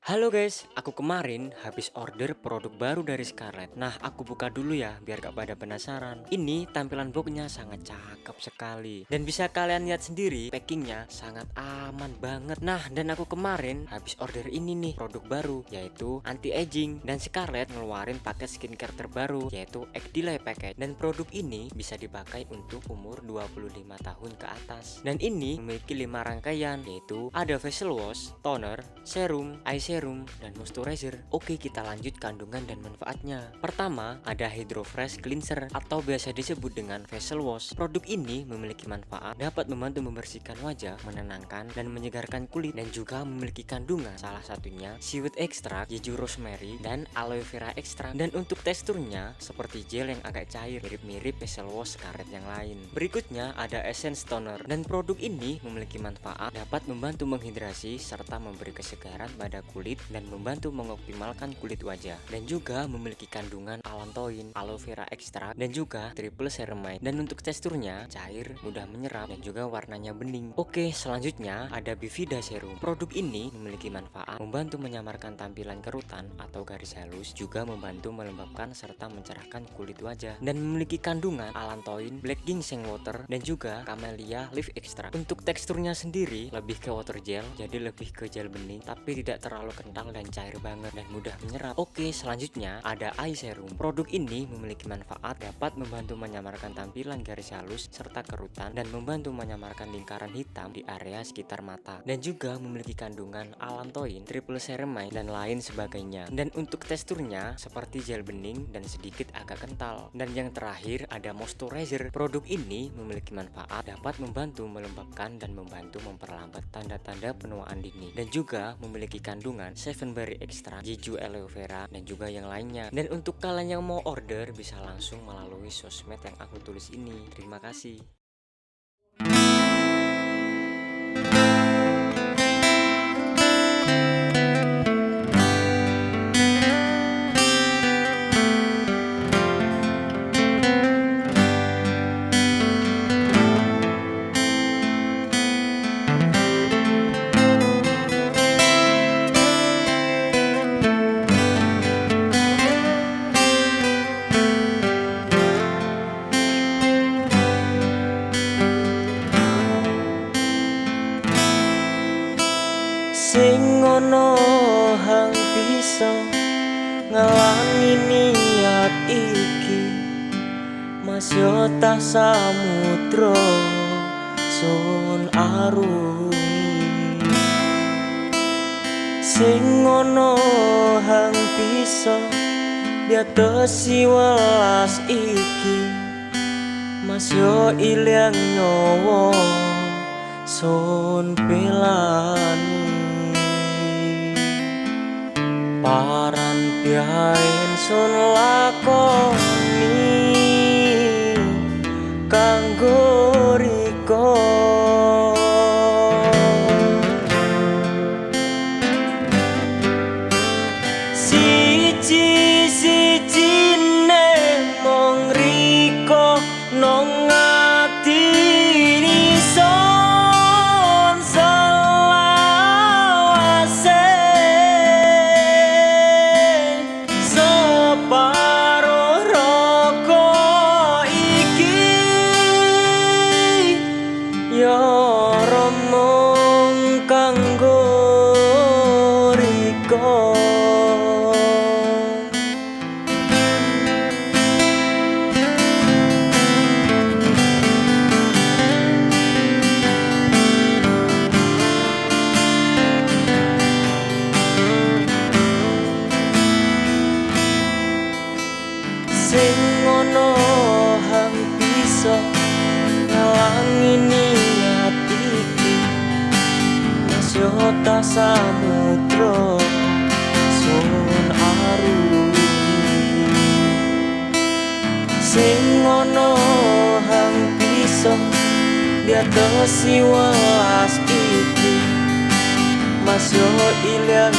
Halo guys, aku kemarin habis order produk baru dari Scarlett. Nah, aku buka dulu ya, biar gak pada penasaran. Ini tampilan boxnya sangat cakep sekali. Dan bisa kalian lihat sendiri, packingnya sangat aman banget. Nah, dan aku kemarin habis order ini nih, produk baru, yaitu anti-aging. Dan Scarlett ngeluarin paket skincare terbaru, yaitu Egg Delay Package. Dan produk ini bisa dipakai untuk umur 25 tahun ke atas. Dan ini memiliki 5 rangkaian, yaitu ada facial wash, toner, serum, eye serum, dan moisturizer. Oke, kita lanjut kandungan dan manfaatnya. Pertama, ada Hydro Fresh Cleanser atau biasa disebut dengan facial wash. Produk ini memiliki manfaat dapat membantu membersihkan wajah, menenangkan dan menyegarkan kulit, dan juga memiliki kandungan salah satunya seaweed extract, jeju rosemary, dan aloe vera extract. Dan untuk teksturnya seperti gel yang agak cair, mirip-mirip facial wash Scarlett yang lain. Berikutnya ada Essence Toner, dan produk ini memiliki manfaat dapat membantu menghidrasi serta memberi kesegaran pada kulit dan membantu mengoptimalkan kulit wajah, dan juga memiliki kandungan allantoin, aloe vera extract, dan juga triple ceramide. Dan untuk teksturnya cair, mudah menyerap, dan juga warnanya bening. Oke, selanjutnya ada Bivida Serum. Produk ini memiliki manfaat membantu menyamarkan tampilan kerutan atau garis halus, juga membantu melembabkan serta mencerahkan kulit wajah, dan memiliki kandungan allantoin, black ginseng water, dan juga camellia leaf extract. Untuk teksturnya sendiri lebih ke water gel, jadi lebih ke gel bening tapi tidak terlalu kental dan cair banget dan mudah menyerap. Oke, selanjutnya ada eye serum. Produk ini memiliki manfaat dapat membantu menyamarkan tampilan garis halus serta kerutan, dan membantu menyamarkan lingkaran hitam di area sekitar mata, dan juga memiliki kandungan allantoin, triple ceramide, dan lain sebagainya. Dan untuk teksturnya seperti gel bening dan sedikit agak kental. Dan yang terakhir ada moisturizer. Produk ini memiliki manfaat dapat membantu melembabkan dan membantu memperlambat tanda-tanda penuaan dini, dan juga memiliki kandungan seven berry extract, jeju aloe vera, dan juga yang lainnya. Dan untuk kalian yang mau order bisa langsung melalui sosmed yang aku tulis ini. Terima kasih. Sing ono hang bisa ngalangi niat iki, masya tak samudra sun arungi. Sing ono hang bisa diatasi welas iki, masya ilang nyawa sun pelani. Paran piain sun lakoni kanggo riko, siji-sijine mong riko nong ati son selawase. Separo roko iki ya romong kanggo riko. Sing ono hang bisa ngalangi niat iki, masya tak samudra sun arungi. Sing ono hang bisa diatasi welas iki, masya ilang